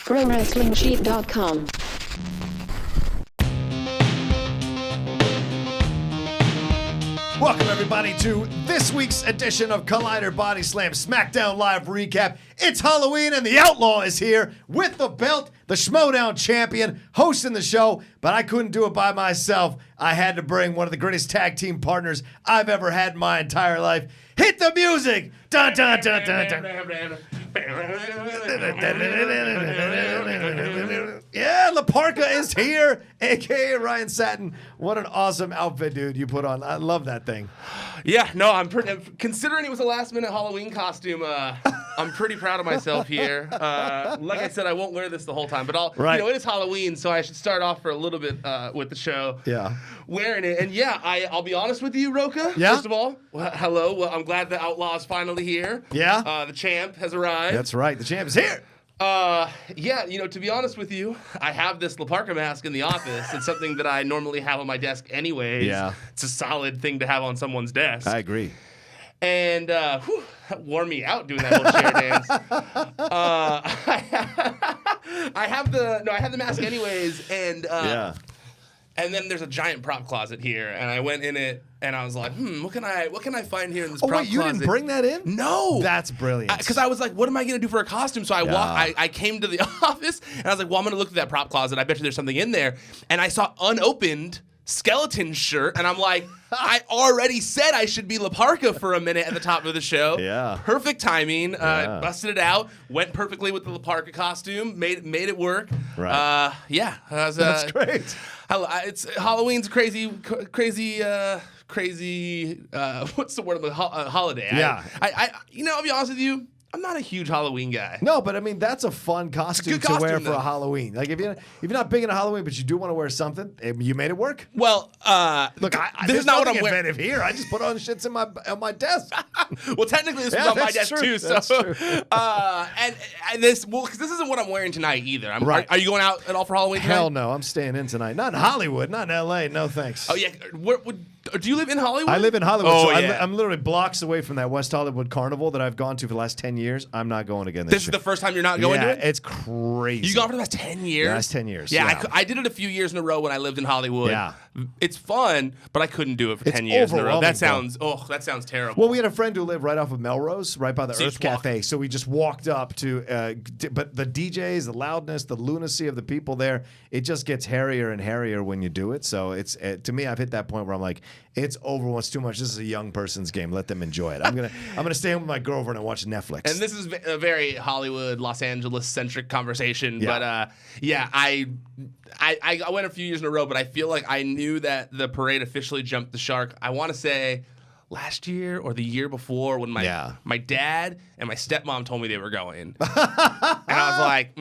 ProWrestlingSheet.com. Welcome, everybody, to this week's edition of Collider Body Slam SmackDown Live Recap. It's Halloween, and the Outlaw is here with the belt, the Schmodown champion, hosting the show, but I couldn't do it by myself. I had to bring one of the greatest tag team partners I've ever had in my entire life. Hit the music! Dun, dun, dun, dun, dun. Yeah, La Parka is here, a.k.a. Ryan Satin. What an awesome outfit, dude, you put on. I love that thing. Yeah, no, I'm considering it was a last-minute Halloween costume. I'm pretty proud of myself here. Like I said, I won't wear this the whole time, but it is Halloween, so I should start off for a little bit with the show. Yeah, wearing it, and yeah, I'll be honest with you, Rocha. Yeah. First of all, hello. Well, I'm glad the Outlaw is finally here. Yeah. The champ has arrived. That's right. The champ is here. To be honest with you, I have this La Parka mask in the office. It's something that I normally have on my desk anyways. Yeah. It's a solid thing to have on someone's desk. I agree. And that wore me out doing that whole chair dance. I have the mask anyways, and and then there's a giant prop closet here, and I went in it, and I was like, what can I find here in this prop closet? Oh, wait, you didn't bring that in? No. That's brilliant. Because I was like, what am I going to do for a costume? So I came to the office, and I was like, well, I'm going to look at that prop closet. I bet you there's something in there. And I saw unopened skeleton shirt, and I'm like, I already said I should be La Parka for a minute at the top of the show. Yeah. Perfect timing. Busted it out. Went perfectly with the La Parka costume. Made it work. Right. That's great. It's Halloween's crazy. What's the word? Holiday. Yeah. I'll be honest with you. I'm not a huge Halloween guy. No, but I mean that's a fun costume to wear for a Halloween. Like if you're not big into Halloween, but you do want to wear something, you made it work. Well, look, this is not what I'm wearing here. I just put on shits on my desk. Well, technically this was on my desk too. That's so, true. and this because this isn't what I'm wearing tonight either. Right. Are you going out at all for Halloween tonight? Hell no, I'm staying in tonight. Not in Hollywood, not in L.A. No thanks. Oh yeah, do you live in Hollywood? I live in Hollywood. Oh, so yeah. I'm literally blocks away from that West Hollywood Carnival that I've gone to for the last 10 years. I'm not going again this This year. is the first time you're not going to it? It's crazy. You gone for the last 10 years? Yeah, last 10 years. Yeah. I did it a few years in a row when I lived in Hollywood. Yeah. It's fun, but I couldn't do it for It's 10 years in a row. That overwhelming, that sounds terrible. Well, we had a friend who lived right off of Melrose, right by the So you Earth just walked. Cafe. So we just walked up to, but the DJs, the loudness, the lunacy of the people there, it just gets hairier and hairier when you do it. So it's to me, I've hit that point where I'm like, it's over once too much. This is a young person's game. Let them enjoy it. I'm gonna stay home with my girlfriend and watch Netflix. And this is a very Hollywood, Los Angeles centric conversation. Yeah. But I went a few years in a row, but I feel like I knew that the parade officially jumped the shark. I want to say last year or the year before when my dad and my stepmom told me they were going, and I was like,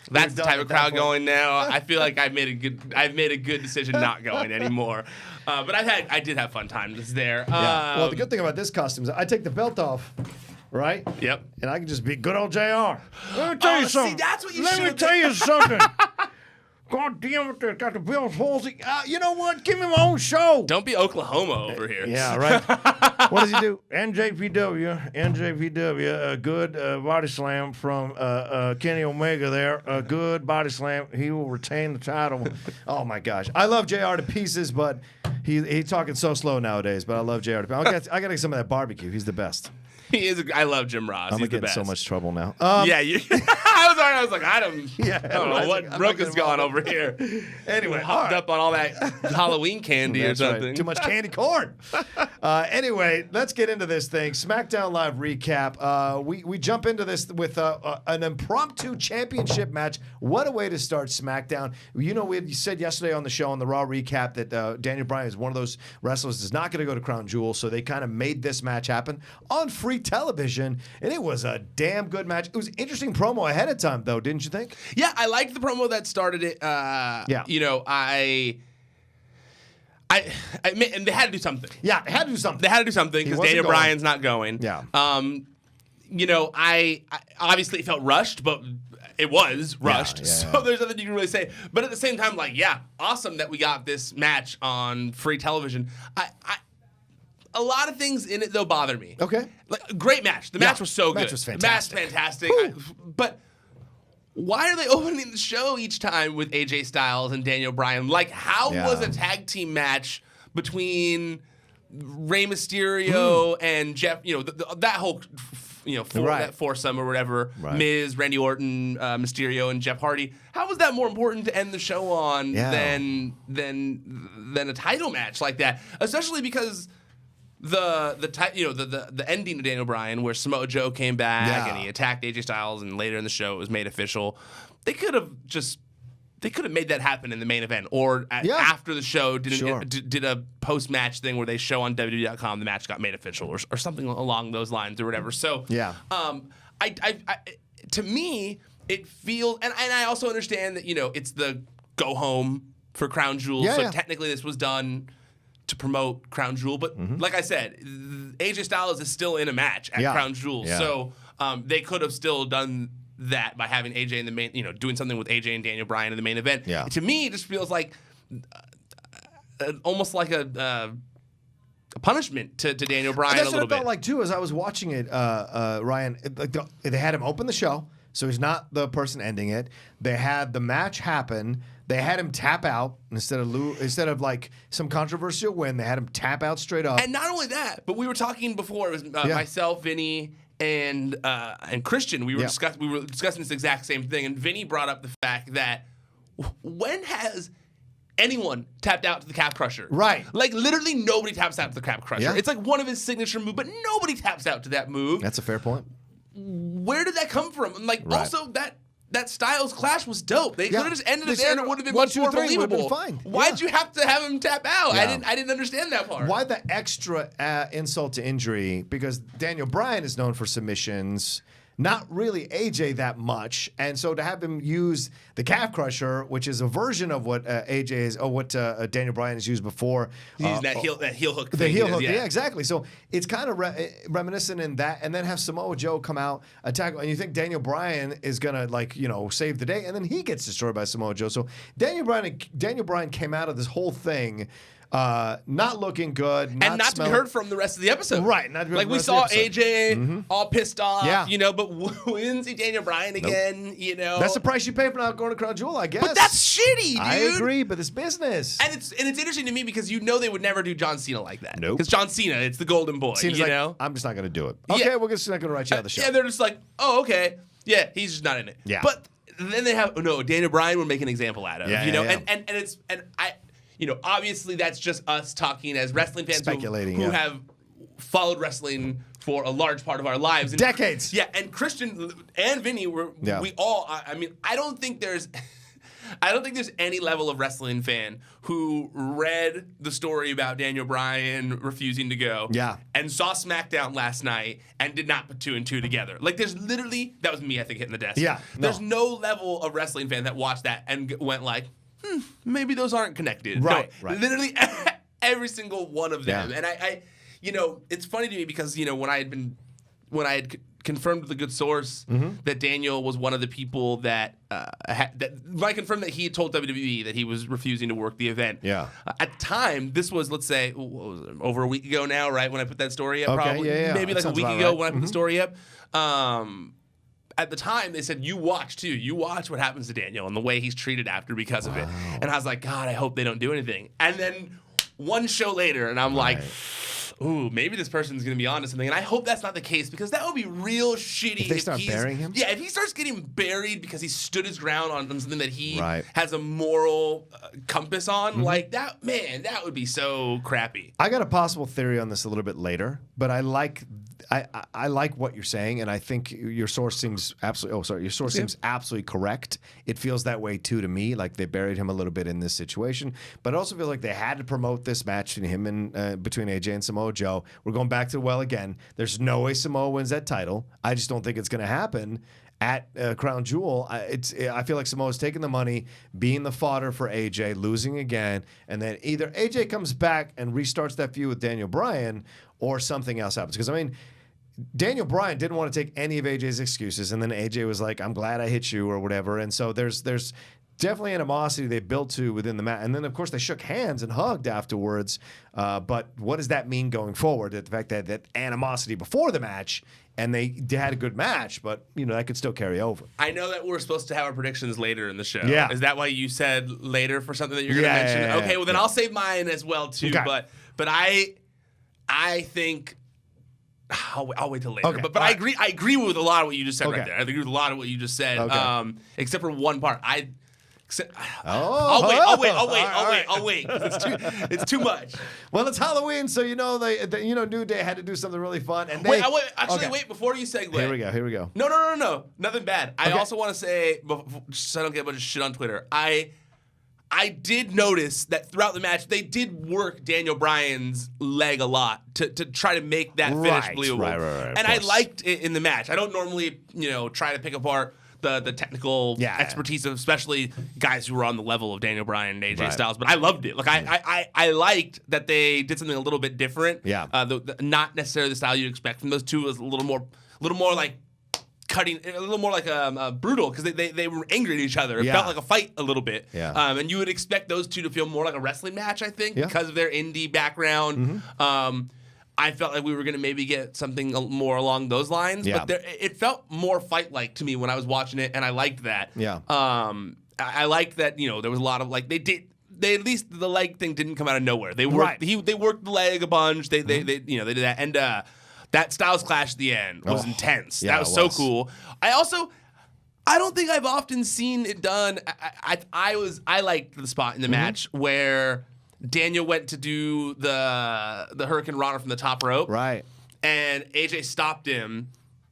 that's the type of crowd going now. I feel like I've made a good decision not going anymore. But I did have fun times there. Well, the good thing about this costume is I take the belt off, right? Yep. And I can just be good old JR. Let me tell you something. See, that's what you Let should me have tell you something. God damn it, they got the Bill's palsy. You know what? Give me my own show. Don't be Oklahoma over here. Yeah, right. What does he do? NJPW, a good body slam from Kenny Omega there. A good body slam. He will retain the title. Oh, my gosh. I love JR to pieces, but he's talking so slow nowadays, but I love JR to pieces. I got to get some of that barbecue. He's the best. He is. I love Jim Ross. I'm He's going to the get in best. so much trouble now. I was like, I don't know what I'm not Rocha's getting gone involved. over here. Anyway, Hopped up on all that Halloween candy or That's right. something. Too much candy corn. Anyway, let's get into this thing. SmackDown Live recap. We jump into this with an impromptu championship match. What a way to start SmackDown. You know, you said yesterday on the show, on the Raw recap, that Daniel Bryan is one of those wrestlers that's not going to go to Crown Jewel, so they kind of made this match happen on free television, and it was a damn good match. It was an interesting promo ahead of time, though, didn't you think? Yeah, I liked the promo that started it. Yeah. You know, and they had to do something. Yeah, they had to do something. They had to do something because wasn't Daniel going. Bryan's not going. Yeah. You know, I obviously it felt rushed, but it was rushed. Yeah. So there's nothing you can really say. But at the same time, like, yeah, awesome that we got this match on free television. A lot of things in it, though, bother me. Okay. Like, great match. The match was so good. Match was fantastic. The match fantastic. But why are they opening the show each time with AJ Styles and Daniel Bryan? Like, how was a tag team match between Rey Mysterio and Jeff, that whole, that foursome or whatever, Miz, Randy Orton, Mysterio, and Jeff Hardy? How was that more important to end the show on than a title match like that? Especially because the ending of Daniel Bryan, where Samoa Joe came back and he attacked AJ Styles, and later in the show it was made official. They could have made that happen in the main event, or after the show did a post-match thing where they show on WWE.com the match got made official, or something along those lines, or whatever. So to me it feels, and I also understand that it's the go home for Crown Jewel, so technically this was done to promote Crown Jewel, but like I said, AJ Styles is still in a match at Crown Jewel, so they could have still done that by having AJ in the main, doing something with AJ and Daniel Bryan in the main event. Yeah. To me, it just feels like almost like a punishment to Daniel Bryan. That's a little what it felt like too, as I was watching it. Ryan, they had him open the show, so he's not the person ending it. They had the match happen. They had him tap out instead of like some controversial win. They had him tap out straight up. And not only that, but we were talking before. It was myself, Vinny, and Christian. We were discussing this exact same thing. And Vinny brought up the fact that when has anyone tapped out to the calf crusher? Right. Like literally nobody taps out to the calf crusher. Yeah. It's like one of his signature moves, but nobody taps out to that move. That's a fair point. Where did that come from? And also that Styles clash was dope. They could have just ended it there, and it would have been much more believable. Fine. Why'd you have to have him tap out? Yeah. I didn't understand that part. Why the extra insult to injury? Because Daniel Bryan is known for submissions, not really AJ that much, and so to have him use the calf crusher, which is a version of what AJ is, or what Daniel Bryan has used before, that heel hook. The heel hook, yeah, exactly. So it's kind of reminiscent in that, and then have Samoa Joe come out attack, and you think Daniel Bryan is gonna save the day, and then he gets destroyed by Samoa Joe. So Daniel Bryan came out of this whole thing. Not looking good, and not to be heard from the rest of the episode. Right, not to be like we saw AJ all pissed off, but we didn't see Daniel Bryan again. Nope. That's the price you pay for not going to Crown Jewel, I guess. But that's shitty, dude. I agree, but it's business, and it's interesting to me because they would never do John Cena like that. Nope, because John Cena, it's the golden boy. Cena's I'm just not going to do it. Okay, we're just not going to write you out of the show. Yeah, they're just like, oh, okay, yeah, he's just not in it. Yeah, but then they have Daniel Bryan would make an example out of. And obviously that's just us talking as wrestling fans who have followed wrestling for a large part of our lives. And, decades. Yeah, and Christian and Vinny we all. I don't think there's any level of wrestling fan who read the story about Daniel Bryan refusing to go and saw SmackDown last night and did not put two and two together. Like there's literally, that was me, I think, hitting the desk. Yeah. There's no level of wrestling fan that watched that and went like, maybe those aren't connected. Right. Literally every single one of them. Yeah. And I it's funny to me because, when I had confirmed with a good source that Daniel was one of the people that when I confirmed that he had told WWE that he was refusing to work the event. Yeah. At the time, this was, let's say, over a week ago now, right? When I put that story up, probably. Yeah. Maybe like a week ago when I put the story up. At the time, they said, you watch, too. You watch what happens to Daniel and the way he's treated after because of it. And I was like, God, I hope they don't do anything. And then one show later, and I'm like, ooh, maybe this person's going to be onto something. And I hope that's not the case because that would be real shitty. If they start burying him? Yeah, if he starts getting buried because he stood his ground on something that he has a moral compass on, like that, man, that would be so crappy. I got a possible theory on this a little bit later, but I like what you're saying, and I think your source seems absolutely. Your source seems absolutely correct. It feels that way too to me. Like they buried him a little bit in this situation, but it also feels like they had to promote this match between him and between AJ and Samoa Joe. We're going back to the well again. There's no way Samoa wins that title. I just don't think it's going to happen at Crown Jewel. I feel like Samoa's taking the money, being the fodder for AJ, losing again, and then either AJ comes back and restarts that feud with Daniel Bryan, or something else happens. Because Daniel Bryan didn't want to take any of AJ's excuses, and then AJ was like, "I'm glad I hit you," or whatever. And so there's definitely animosity they built to within the match. And then, of course, they shook hands and hugged afterwards. But what does that mean going forward? The fact that animosity before the match, and they had a good match, but, that could still carry over. I know that we're supposed to have our predictions later in the show. Yeah. Is that why you said later for something that you're going to mention? Yeah, okay, well, then I'll save mine as well, too. Okay. But I think... I'll wait till later. Okay. But I agree with a lot of what you just said Okay. right there. I agree with a lot of what you just said. Okay. Except for one part. I'll wait. It's too much. Well, it's Halloween, so New Day had to do something really fun. And Wait, before you segue. Here we go. No. Nothing bad. I also want to say, so I don't get a bunch of shit on Twitter, I did notice that throughout the match, they did work Daniel Bryan's leg a lot to try to make that finish believable. Right, and I liked it in the match. I don't normally, try to pick apart the technical expertise of especially guys who were on the level of Daniel Bryan and AJ Styles, but I loved it. Like I liked that they did something a little bit different. Yeah. Not necessarily the style you'd expect from those two. It was a little more like cutting, a little more like brutal, because they were angry at each other. It felt like a fight a little bit. Yeah. And you would expect those two to feel more like a wrestling match, I think, Yeah. because of their indie background. Mm-hmm. I felt like we were going to maybe get something more along those lines, but it felt more fight-like to me when I was watching it, and I liked that. Yeah. I liked that, there was a lot of, like, they at least the leg thing didn't come out of nowhere. They worked they worked the leg a bunch. They did that, and that Styles Clash at the end was intense. Yeah, that was so cool. I don't think I've often seen it done. I liked the spot in the match where Daniel went to do the Hurricane Rana from the top rope. Right. And AJ stopped him,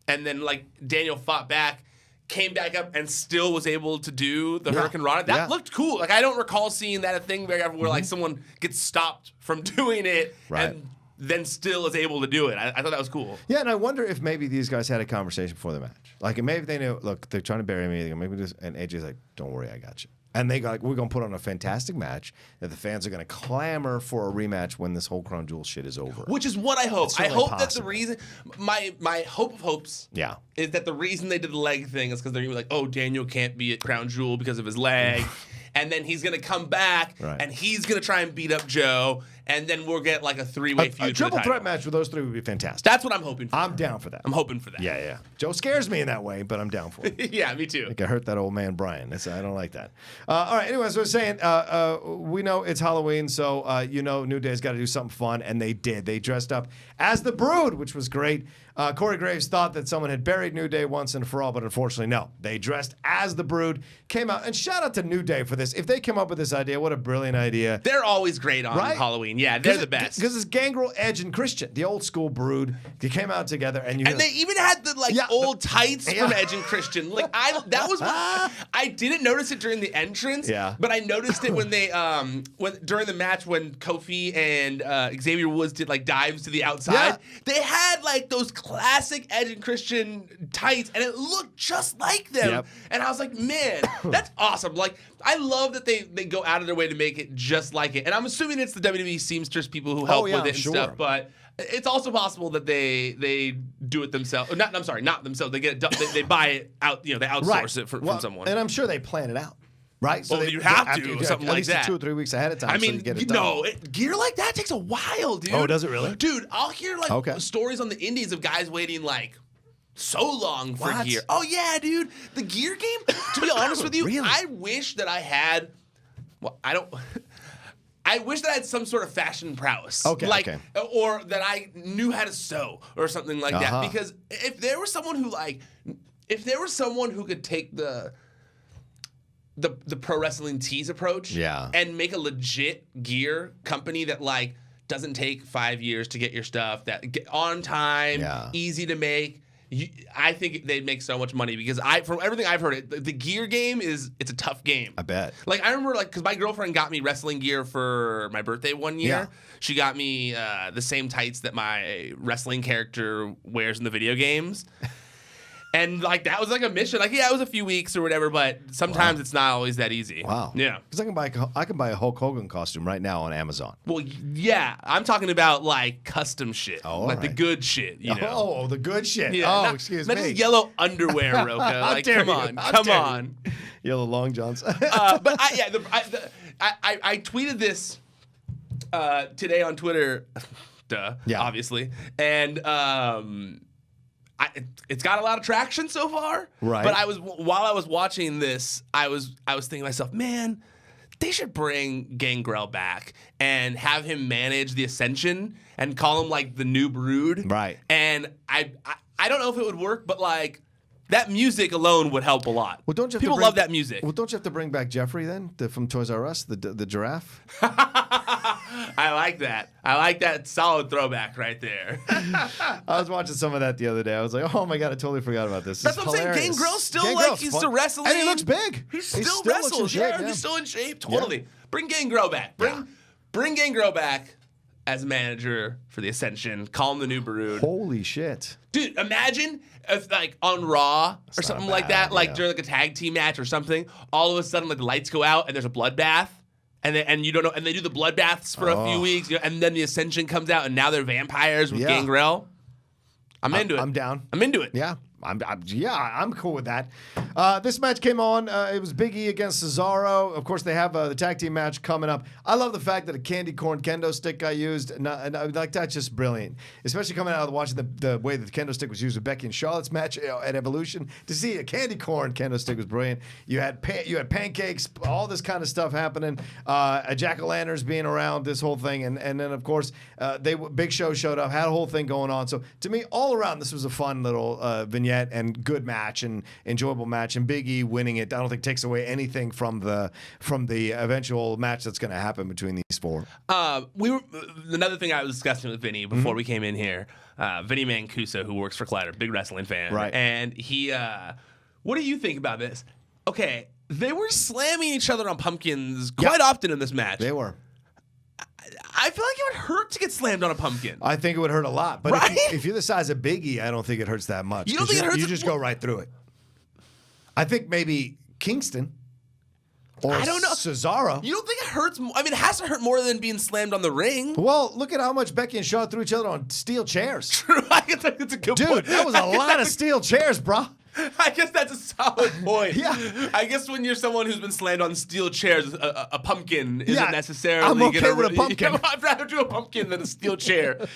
and then Daniel fought back, came back up, and still was able to do the Hurricane Rana. That looked cool. Like, I don't recall seeing that a thing very often where someone gets stopped from doing it and then still is able to do it. I thought that was cool. Yeah, and I wonder if maybe these guys had a conversation before the match. Like, maybe they knew, look, they're trying to bury me. Maybe and AJ's like, don't worry, I got you. And they go, we're going to put on a fantastic match that the fans are going to clamor for a rematch when this whole Crown Jewel shit is over. Which is what I hope. I hope that the reason, my hope of hopes is that the reason they did the leg thing is because they're going to be like, oh, Daniel can't be at Crown Jewel because of his leg. And then he's going to come back, and he's going to try and beat up Joe, and then we'll get like a three-way feud. A triple threat match with those three would be fantastic. That's what I'm hoping for. I'm down for that. I'm hoping for that. Yeah. Joe scares me in that way, but I'm down for it. Yeah, me too. I think I hurt that old man, Bryan. I don't like that. All right, anyways, I was saying, we know it's Halloween, so New Day's got to do something fun, and they did. They dressed up as the Brood, which was great. Corey Graves thought that someone had buried New Day once and for all, but unfortunately, no. They dressed as the Brood, came out, and shout out to New Day for this. If they came up with this idea, what a brilliant idea. They're always great on Halloween. Yeah, they're the best. Because it's Gangrel, Edge, and Christian, the old school Brood. They came out together, and they even had the old tights from Edge and Christian. Like, that was I didn't notice it during the entrance. But I noticed it when they during the match when Kofi and Xavier Woods did dives to the outside. They had those classic Edge and Christian tights, and it looked just like them. And I was like, man, that's awesome. I love that they go out of their way to make it just like it. And I'm assuming it's the WWE seamstress people who help with it and stuff, but it's also possible that they do it themselves. Not themselves. They get it done. They buy it out. They outsource it from someone. And I'm sure they plan it out. Right? So you have to, something like that. 2 or 3 weeks ahead of time. I mean, so gear like that takes a while, dude. Oh, does it really? Dude, I'll hear stories on the indies of guys waiting so long for gear. Oh yeah, dude. The gear game, to be honest with you, really? I wish that I had I wish that I had some sort of fashion prowess. Or that I knew how to sew or something like that. Because if there was someone who could take the pro wrestling tees approach and make a legit gear company that doesn't take 5 years to get your stuff, that get on time, easy to make. I think they'd make so much money because from everything I've heard, the gear game it's a tough game. I bet. I remember because my girlfriend got me wrestling gear for my birthday one year. Yeah. She got me the same tights that my wrestling character wears in the video games. And that was a mission. It was a few weeks or whatever, but sometimes it's not always that easy. Wow. Yeah. Because I can buy a Hulk Hogan costume right now on Amazon. Well, yeah. I'm talking about custom shit. Oh, the good shit, you know. Oh, the good shit. Yeah, excuse me. Not just yellow underwear, Rocha. Come on. Yellow long johns. But I tweeted this today on Twitter, obviously, and it's got a lot of traction so far. Right. But while I was watching this, I was thinking to myself, man, they should bring Gangrel back and have him manage the Ascension and call him like the New Brood. Right. And I don't know if it would work, but like that music alone would help a lot. Well, don't you have People love that music. Well, don't you have to bring back Jeffrey then from Toys R Us, the giraffe? I like that. I like that solid throwback right there. I was watching some of that the other day. I was like, oh my God, I totally forgot about this. That's what I'm saying. Gangrel's still he's still wrestling. And he looks big. He still wrestles. Yeah, he's still in shape. Totally. Yeah. Bring Gangrel back. Bring Gangrel back as manager for the Ascension. Call him the New Brood. Holy shit. Dude, imagine if like on Raw or something like that, like during like a tag team match or something, all of a sudden like the lights go out and there's a bloodbath. And you don't know, and they do the bloodbaths for a few weeks, and then the Ascension comes out, and now they're vampires with Gangrel. I'm into it. I'm down. I'm into it. Yeah. I'm cool with that. This match came on. It was Big E against Cesaro. Of course, they have the tag team match coming up. I love the fact that a candy corn kendo stick got used. And like that's just brilliant, especially coming out of watching the way that the kendo stick was used with Becky and Charlotte's match at Evolution. To see a candy corn kendo stick was brilliant. You had pancakes, all this kind of stuff happening. A jack-o'-lanterns being around this whole thing, and then of course Big Show showed up, had a whole thing going on. So to me, all around, this was a fun little vignette and good match and enjoyable match, and Big E winning it, I don't think takes away anything from the eventual match that's going to happen between these four. Another thing I was discussing with Vinny before we came in here, Vinny Mancuso, who works for Collider, big wrestling fan, right? And he, what do you think about this? Okay, they were slamming each other on pumpkins quite often in this match. They were. I feel like it would hurt to get slammed on a pumpkin. I think it would hurt a lot. But right? if you're the size of Big E, I don't think it hurts that much. You don't think it hurts? You just go right through it. I think maybe Kingston or I don't know. Cesaro. You don't think it hurts? I mean, it has to hurt more than being slammed on the ring. Well, look at how much Becky and Shaw threw each other on steel chairs. True. I guess that's a good point. Dude, that was a lot of steel chairs, bro. I guess that's a solid point. Yeah. I guess when you're someone who's been slammed on steel chairs, a pumpkin isn't necessarily I'm okay gonna with a pumpkin. I'd rather do a pumpkin than a steel chair.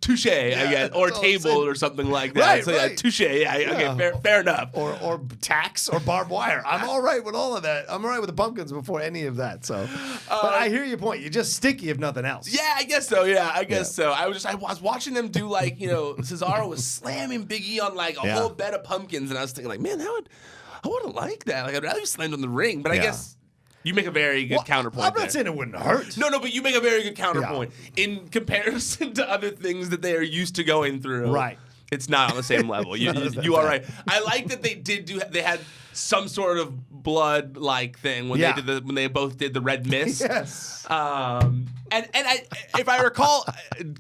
Touche, I guess, or a table or something like that. Right, so right. Touche. Okay, fair enough. Or tacks or barbed wire. I'm all right with all of that. I'm all right with the pumpkins before any of that. So, but I hear your point. You're just sticky if nothing else. Yeah, I guess so. Yeah, I guess so. I was watching them do like Cesaro was slamming Big E on like a whole bed of pumpkins, and I was thinking like, man, I wouldn't like that. Like, I'd rather be slammed on the ring. But I guess you make a very good counterpoint. I'm not saying it wouldn't hurt. No, but you make a very good counterpoint in comparison to other things that they are used to going through. Right. It's not on the same level. You are right. I like that they had some sort of blood like thing when they both did the red mist. Yes. And if I recall,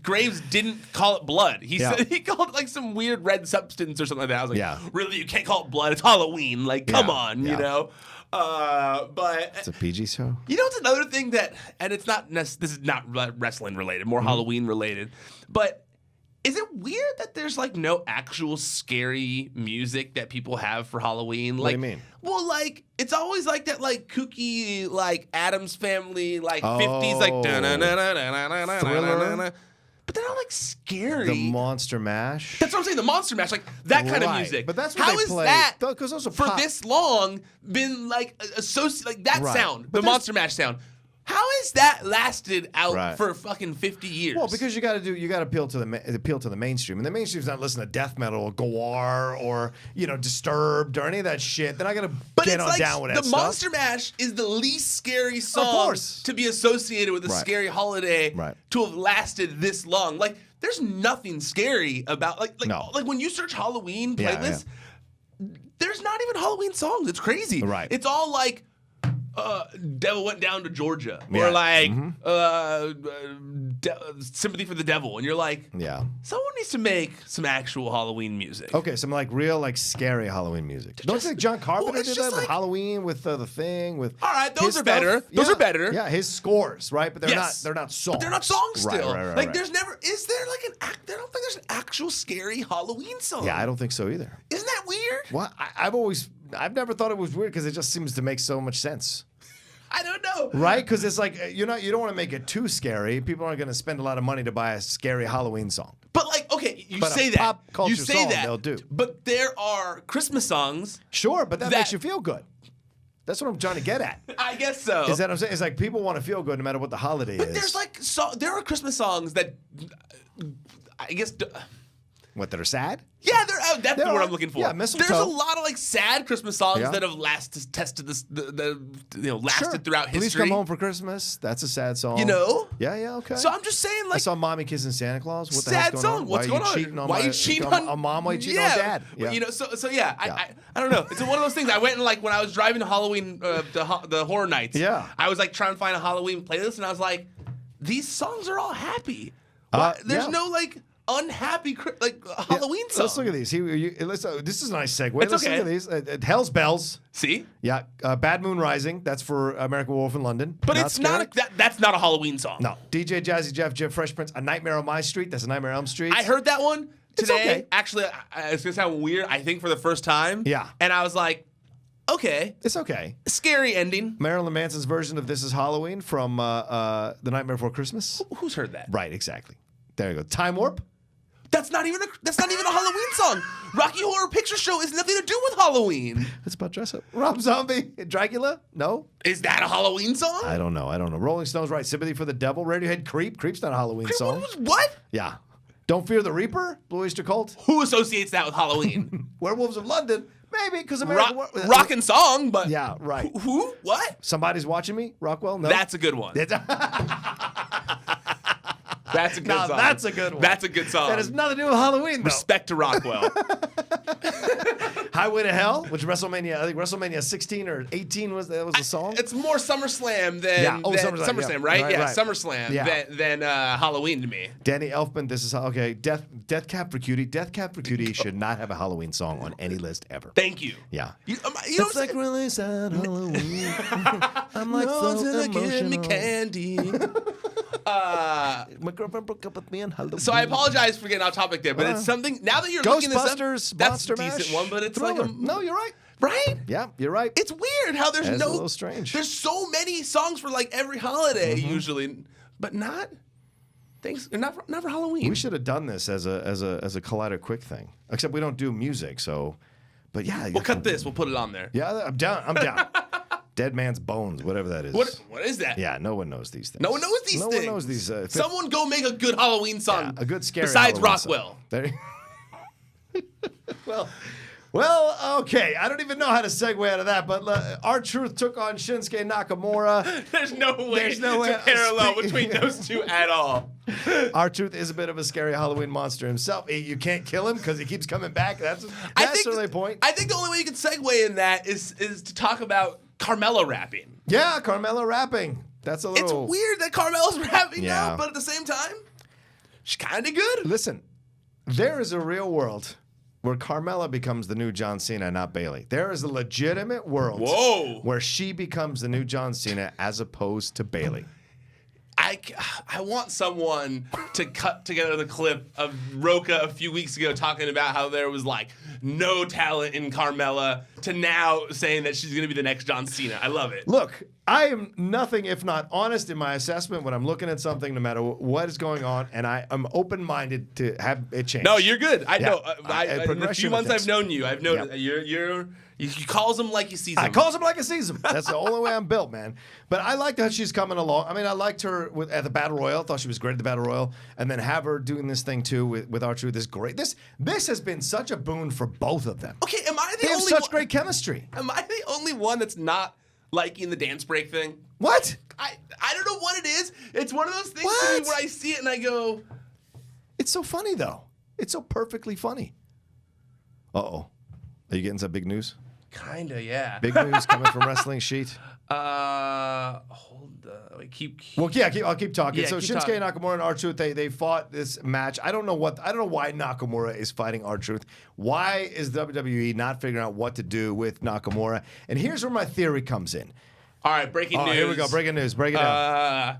Graves didn't call it blood. He said he called it like some weird red substance or something like that. I was like, really, you can't call it blood. It's Halloween. Like, come on, you know. But it's a PG show. You know, it's another thing that, and it's not. This is not wrestling related, more Halloween related, but. Is it weird that there's like no actual scary music that people have for Halloween? Like, what do you mean? Well, like it's always like that, like kooky, like Addams Family, like 50s, like Thriller. But they're not like scary. The Monster Mash. That's what I'm saying. The Monster Mash, like that kind of music. But that's what how they is play. that Because those are for this long been like associated like that sound, the Monster Mash sound. How has that lasted out for fucking 50 years? Well, because you got to appeal to the mainstream, and the mainstream's not listening to death metal or Gwar or Disturbed or any of that shit. They're not gonna get on down with that the stuff. Monster Mash is the least scary song to be associated with a scary holiday to have lasted this long. Like, there's nothing scary about like when you search Halloween playlists. There's not even Halloween songs. It's crazy. Right. It's all like. Devil Went Down to Georgia, or like Sympathy for the Devil, and you're like, someone needs to make some actual Halloween music. Okay, some like real like scary Halloween music. Don't you think John Carpenter did that with Halloween with the Thing with? All right, those are better. Those are better. Yeah, his scores, right? But they're not songs. But they're not songs still. Right. There's never is there like an act? I don't think there's an actual scary Halloween song. Yeah, I don't think so either. Isn't that weird? Well, I've always I've never thought it was weird because it just seems to make so much sense. I don't know. Right? Because it's like, you don't want to make it too scary. People aren't going to spend a lot of money to buy a scary Halloween song. But like, okay, you But say a that. pop culture you say song, that. they'll do. But there are Christmas songs. Sure, but that makes you feel good. That's what I'm trying to get at. I guess so. Is that what I'm saying? It's like people want to feel good no matter what the holiday is. But there's like, there are Christmas songs that, I guess. What, that are sad? Yeah, that's the word I'm looking for. Yeah, mistletoe. There's a lot of like sad Christmas songs that have lasted throughout history. Please Come Home for Christmas. That's a sad song. Yeah, okay. So I'm just saying, like, I saw Mommy Kissing Santa Claus. What the sad hell's going song. on? What's going on? Why are you cheating on a mom? Why are you cheating on dad? Yeah. So yeah. I don't know. It's one of those things. I went and like when I was driving to Halloween, the horror nights. Yeah. I was like trying to find a Halloween playlist, and I was like, these songs are all happy. There's no like unhappy Halloween song. Let's look at these. This is a nice segue. It's Let's okay. look at these. Hell's Bells. See? Yeah. Bad Moon Rising. That's for American Wolf in London. But it's not that's not a Halloween song. No. DJ Jazzy Jeff Fresh Prince. A Nightmare on My Street. That's a Nightmare on Elm Street. I heard that one It's today. okay. Actually, it's gonna sound weird. I think for the first time. Yeah. And I was like, okay, It's okay. scary ending. Marilyn Manson's version of This Is Halloween from The Nightmare Before Christmas. Who's heard that? Right, exactly. There you go. Time Warp. That's not even a Halloween song. Rocky Horror Picture Show has nothing to do with Halloween. It's about dress up. Rob Zombie. Dracula. No. Is that a Halloween song? I don't know. Rolling Stones, right. Sympathy for the Devil. Radiohead, Creep. Creep's not a Halloween song. What? Yeah. Don't Fear the Reaper. Blue Oyster Cult. Who associates that with Halloween? Werewolves of London. Maybe because American Rock and song, but yeah, right. Who? What? Somebody's Watching Me. Rockwell. No. That's a good one. That's a good song. That's a good one. That's a good song. That has nothing to do with Halloween, though. Respect to Rockwell. Highway to Hell, which WrestleMania, I think WrestleMania 16 or 18 was the song. It's more SummerSlam than SummerSlam, right? Yeah, SummerSlam than Halloween to me. Danny Elfman, this is okay. Death Cab for Cutie. Death Cab for Cutie should not have a Halloween song on any list ever. Thank you. Yeah. You know it's like really sad Halloween. I'm like so emotional. Give me candy. My girlfriend broke up with me on Halloween. So I apologize for getting off topic there, but it's something. Now that you're looking this up, Ghostbusters, that's a Monster decent Mash, one, but it's Thriller. like No, you're right. Right? Yeah, you're right. It's weird how there's a little strange. There's so many songs for like every holiday usually, but not for Halloween. We should have done this as a Collider Quick thing. Except we don't do music, so. But yeah, we'll cut this. We'll put it on there. Yeah, I'm down. Dead Man's Bones, whatever that is. What is that? Yeah, no one knows these things. No one knows these things. No one knows these. Someone go make a good Halloween song. Yeah, a good scary besides Halloween Rockwell. Song. Well, okay. I don't even know how to segue out of that, but R-Truth took on Shinsuke Nakamura. There's no way to parallel between those two at all. R-Truth is a bit of a scary Halloween monster himself. You can't kill him because he keeps coming back. That's certainly a point. I think the only way you can segue in that is to talk about Carmella rapping. Yeah, Carmella rapping. That's a little. It's weird that Carmella's rapping now, but at the same time, she's kind of good. Listen, there is a real world where Carmella becomes the new John Cena, not Bayley. There is a legitimate world where she becomes the new John Cena as opposed to Bayley. I want someone to cut together the clip of Rocha a few weeks ago talking about how there was like no talent in Carmella to now saying that she's going to be the next John Cena. I love it. Look, I am nothing if not honest in my assessment when I'm looking at something, no matter what is going on, and I am open-minded to have it change. No, you're good. I know. In the few months I've known you, I've known you calls him like you sees him. I calls him like I sees him. That's the only way I'm built, man. But I liked how she's coming along. I mean, I liked her at the Battle Royal. I thought she was great at the Battle Royal. And then have her doing this thing, too, with R-Truth is great. This has been such a boon for both of them. Okay, am I the they only have such great chemistry. Am I the only one that's not liking the dance break thing? What? I don't know what it is. It's one of those things to me where I see it and I go... It's so funny, though. It's so perfectly funny. Uh-oh. Are you getting some big news? Kinda, yeah. Big news coming from Wrestling Sheet. Keep. Well, yeah, I'll keep talking. Yeah, so keep Shinsuke talking. Nakamura and R-Truth, they fought this match. I don't know why Nakamura is fighting R-Truth. Why is WWE not figuring out what to do with Nakamura? And here's where my theory comes in. All right, breaking news. Here we go. Breaking news. Break it down.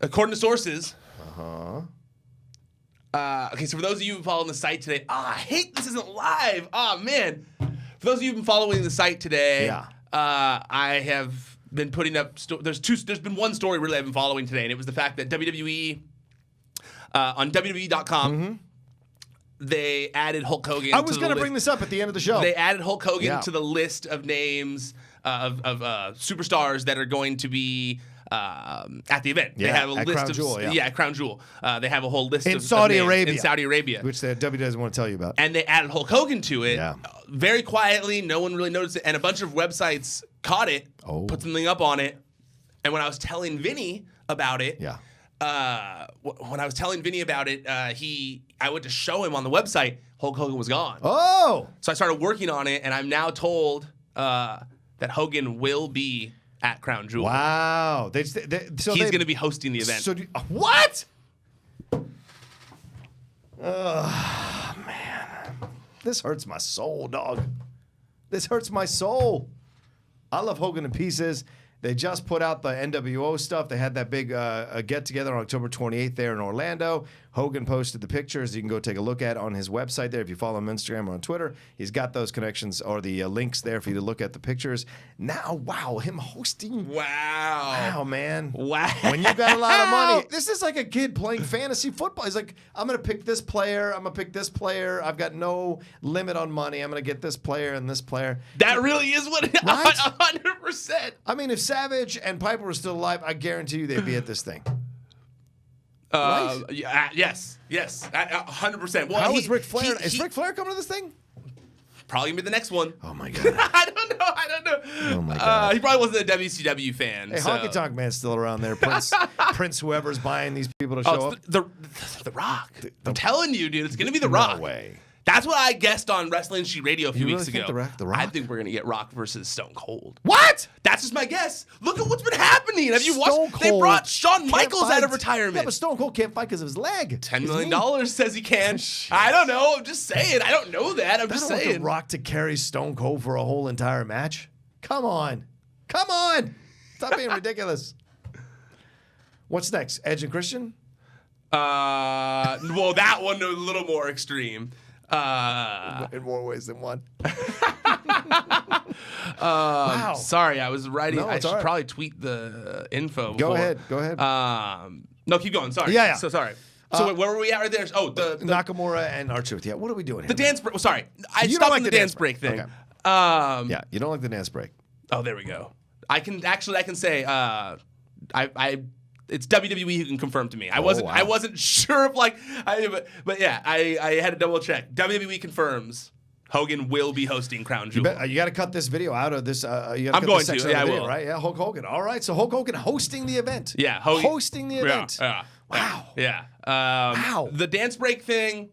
According to sources, Okay, so for those of you who following the site today, I hate this isn't live. Oh man. For those of you who've been following the site today, I have been putting up. There's been one story really I've been following today, and it was the fact that WWE on WWE.com they added Hulk Hogan. I was going to bring this up at the end of the show. They added Hulk Hogan to the list of names of superstars that are going to be at the event. They have a list Crown of Jewel, Crown Jewel. They have a whole list in of Saudi names Arabia. In Saudi Arabia, which the WWE doesn't want to tell you about. And they added Hulk Hogan to it very quietly. No one really noticed it, and a bunch of websites caught it, put something up on it. And when I was telling Vinny about it, when I was telling Vinny about it, I went to show him on the website. Hulk Hogan was gone. Oh, so I started working on it, and I'm now told that Hogan will be at Crown Jewel. Wow. So he's going to be hosting the event. So what? Oh, man. This hurts my soul, dog. This hurts my soul. I love Hogan in pieces. They just put out the NWO stuff. They had that big get-together on October 28th there in Orlando. Hogan posted the pictures. You can go take a look at on his website there. If you follow him on Instagram or on Twitter, he's got those connections or the links there for you to look at the pictures. Now, wow, him hosting. Wow, man. Wow. When you got a lot of money. This is like a kid playing fantasy football. He's like, I'm going to pick this player. I'm going to pick this player. I've got no limit on money. I'm going to get this player and this player. That really is what it is. Right? 100%. I mean, if Savage and Piper were still alive, I guarantee you they'd be at this thing. Right? Yes, 100%. Well, How is Ric Flair? Is Ric Flair coming to this thing? Probably gonna be the next one. Oh my god! I don't know. Oh my god! He probably wasn't a WCW fan. Hey, Honky Tonk Man's still around there. Prince, whoever's buying these people to show up. The Rock. I'm telling you, dude, it's gonna be the Rock. No way. That's what I guessed on Wrestling Sheet Radio a few weeks ago. The Rock? I think we're gonna get Rock versus Stone Cold. What? That's just my guess. Look at what's been happening. Have you Stone watched? They brought Shawn Michaels out of retirement. Yeah, but Stone Cold can't fight because of his leg. $10 million says he can. I don't know. I'm just saying. I don't know that. I'm just saying. Want the Rock to carry Stone Cold for a whole entire match? Come on. Stop being ridiculous. What's next? Edge and Christian? Well, that one a little more extreme. In more ways than one. Wow. Sorry, I was writing. No, I should right. probably tweet the info. Go ahead. No, keep going. Sorry. Yeah. So sorry. So wait, where were we at right there? Oh, the Nakamura and R-Truth. Yeah, what are we doing here? The dance break. Sorry, I You stopped don't like the the dance break thing. Okay. Yeah, you don't like the dance break. Oh, there we go. I can say it's WWE who can confirm to me. I wasn't sure if but yeah, I had to double check. WWE confirms Hogan will be hosting Crown Jewel. You got to cut this video out of this. I'm going to. Yeah, I will. Right? Yeah, Hulk Hogan. All right, so Hulk Hogan hosting the event. Yeah, hosting the event. Yeah. Wow. Yeah. Wow. The dance break thing.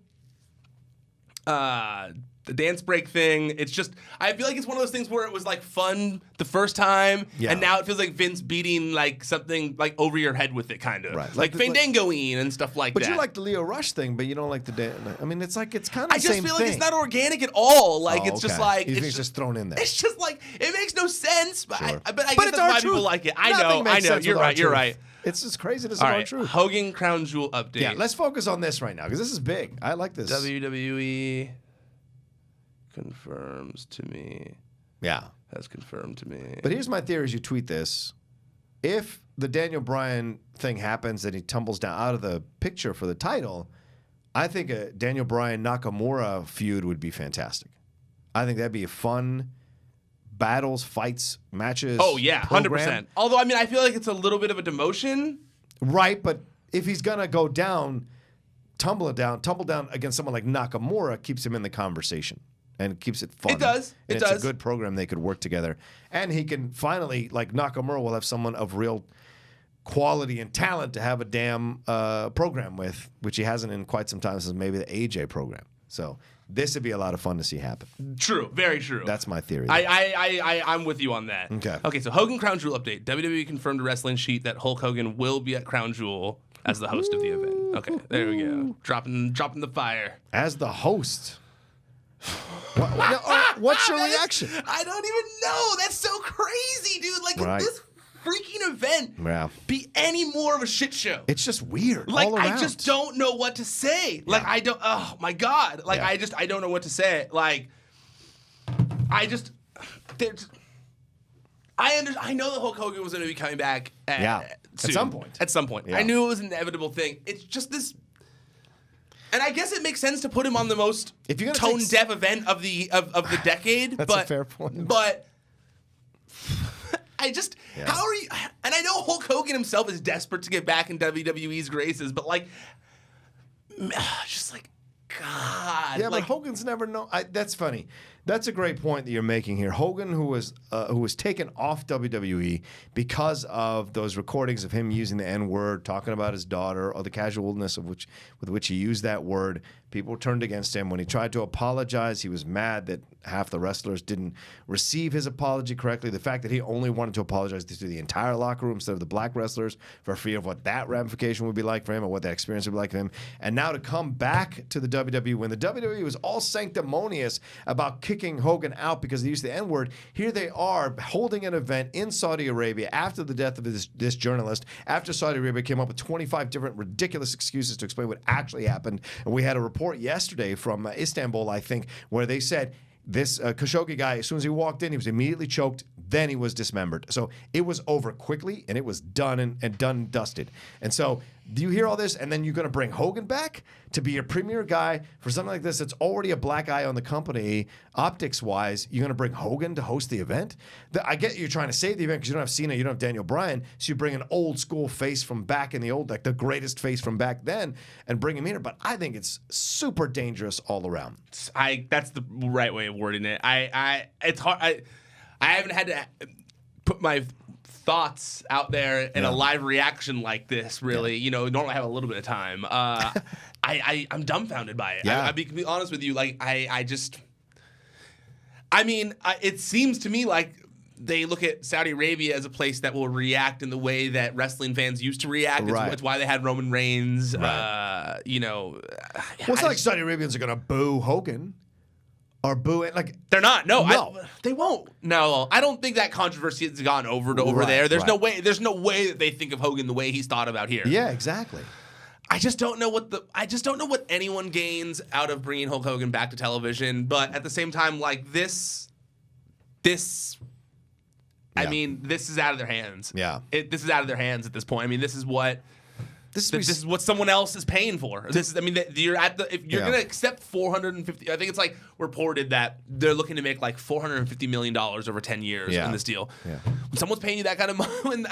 It's just, I feel like it's one of those things where it was like fun the first time, and now it feels like Vince beating like something like over your head with it, kind of. Right. Like Fandangoing and stuff like that. But you like the Leo Rush thing, but you don't like the dance. I mean, it's kind of the same thing. I just feel like it's not organic at all. Like, it's just like. It's just thrown in there. It's just like, it makes no sense, but Sure. I guess that's why people like it. I know. You're right. It's just crazy to all right, truth. Hogan Crown Jewel update. Yeah, let's focus on this right now, because this is big. I like this. WWE confirms to me. Yeah. Has confirmed to me. But here's my theory as you tweet this. If the Daniel Bryan thing happens and he tumbles down out of the picture for the title, I think a Daniel Bryan Nakamura feud would be fantastic. I think that'd be a fun battles, fights, matches. Oh, yeah, program. 100%. Although, I mean, I feel like it's a little bit of a demotion. Right, but if he's going to go down, tumble down against someone like Nakamura keeps him in the conversation. And it keeps it fun. It does. It's a good program. They could work together. And he can finally, like Nakamura will have someone of real quality and talent to have a damn program with, which he hasn't in quite some time since maybe the AJ program. So this would be a lot of fun to see happen. True. Very true. That's my theory. I'm with you on that. Okay, so Hogan Crown Jewel update. WWE confirmed a Wrestling Sheet that Hulk Hogan will be at Crown Jewel as the host of the event. Okay, there we go. Dropping the fire. As the host. What's your reaction? I don't even know. That's so crazy, dude. Like this. freaking event be any more of a shit show? It's just weird. Like, all around. I just don't know what to say. Like, I don't. Oh my god. Like, I don't know what to say. Like, I know that Hulk Hogan was going to be coming back. Soon, At some point. Yeah. I knew it was an inevitable thing. It's just this. And I guess it makes sense to put him on the most tone-deaf event of the decade. That's a fair point. But how are you? And I know Hulk Hogan himself is desperate to get back in WWE's graces, but like, just like, God. Yeah, like, but Hogan's never known. That's funny. That's a great point that you're making here. Hogan, who was taken off WWE because of those recordings of him using the N-word, talking about his daughter, or the casualness with which he used that word. People turned against him. When he tried to apologize, he was mad that half the wrestlers didn't receive his apology correctly. The fact that he only wanted to apologize to the entire locker room instead of the black wrestlers for fear of what that ramification would be like for him or what that experience would be like for him. And now to come back to the WWE when the WWE was all sanctimonious about kicking Hogan out because they used the N-word, here they are holding an event in Saudi Arabia after the death of this journalist, after Saudi Arabia came up with 25 different ridiculous excuses to explain what actually happened. And we had a report yesterday from Istanbul, I think, where they said this Khashoggi guy, as soon as he walked in, he was immediately choked, then he was dismembered. So it was over quickly, and it was done and done dusted. And so do you hear all this, and then you're going to bring Hogan back to be your premier guy for something like this that's already a black eye on the company, optics-wise? You're going to bring Hogan to host the event? I get you're trying to save the event because you don't have Cena, you don't have Daniel Bryan, so you bring an old-school face from back in the old, like the greatest face from back then, and bring him here. But I think it's super dangerous all around. That's the right way of wording it. It's hard. I haven't had to put my thoughts out there in a live reaction like this, really. You know, normally I have a little bit of time. I'm dumbfounded by it. Yeah. I'll be honest with you. Like, it seems to me like they look at Saudi Arabia as a place that will react in the way that wrestling fans used to react. Right. It's why they had Roman Reigns. Right. Well, It's not like Saudi Arabians are going to boo Hogan. Or boo it, like they're not. No. They won't. No, I don't think that controversy has gone over there. There's no way. There's no way that they think of Hogan the way he's thought about here. Yeah, exactly. I just don't know what anyone gains out of bringing Hulk Hogan back to television. But at the same time, like this. I mean, this is out of their hands. Yeah. This is out of their hands at this point. I mean, this is what someone else is paying for. If you're going to accept $450, I think it's like reported that they're looking to make like $450 million over 10 years in this deal. Yeah. When someone's paying you that kind of money,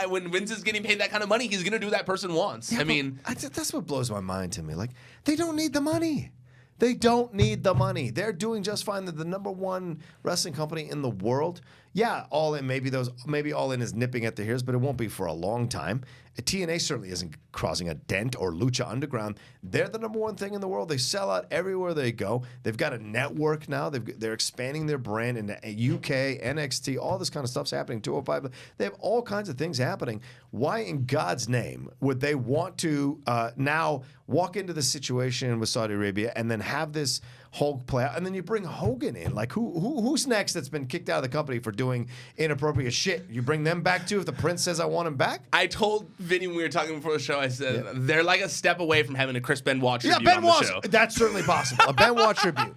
when Vince is getting paid that kind of money, he's going to do what that person wants. Yeah, that's what blows my mind to me. Like, they don't need the money. They don't need the money. They're doing just fine. They're the number one wrestling company in the world. Yeah, All In, maybe All In is nipping at the heels, but it won't be for a long time. TNA certainly isn't causing a dent, or Lucha Underground. They're the number one thing in the world. They sell out everywhere they go. They've got a network now. They're expanding their brand into UK, NXT, all this kind of stuff's happening. 205. They have all kinds of things happening. Why in God's name would they want to now walk into the situation with Saudi Arabia and then have this Hulk play out, and then you bring Hogan in? Like, who's next that's been kicked out of the company for doing inappropriate shit? You bring them back too if the prince says I want him back? I told Vinny when we were talking before the show, I said they're like a step away from having a Chris Benoit tribute on the show. That's certainly possible. A Benoit tribute.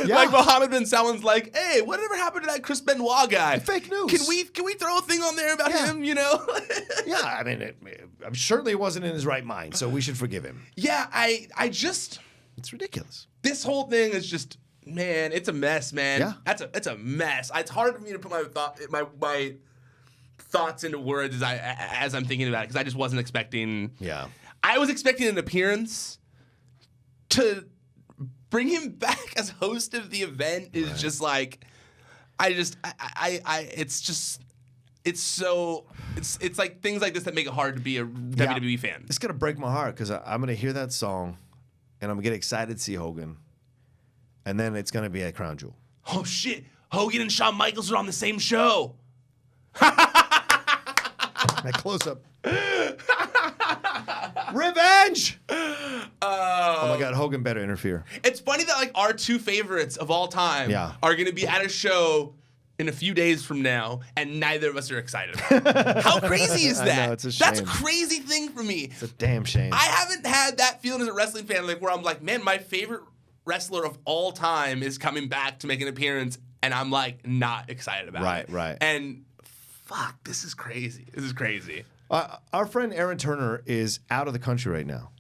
Yeah. Like Mohammed bin Salman's like, hey, whatever happened to that Chris Benoit guy? Fake news. Can we throw a thing on there about him? You know? Yeah, I mean, I'm certainly wasn't in his right mind, so we should forgive him. Yeah, I just. It's ridiculous. This whole thing is just, man, it's a mess, man. Yeah. It's a mess. It's hard for me to put my thoughts into words as I'm thinking about it, because I just wasn't expecting. Yeah. I was expecting an appearance. To bring him back as host of the event is just like, it's like things like this that make it hard to be a WWE fan. It's gonna break my heart because I'm gonna hear that song, and I'm gonna get excited to see Hogan, and then it's gonna be a crown jewel. Oh shit! Hogan and Shawn Michaels are on the same show. That close up. Revenge! Oh my God, Hogan better interfere. It's funny that like our two favorites of all time are going to be at a show in a few days from now, and neither of us are excited about it. How crazy is that? I know, it's a shame. That's a crazy thing for me. It's a damn shame. I haven't had that feeling as a wrestling fan, like where I'm like, man, my favorite wrestler of all time is coming back to make an appearance, and I'm like not excited about it. Right. And fuck, this is crazy. This is crazy. Our friend Aaron Turner is out of the country right now.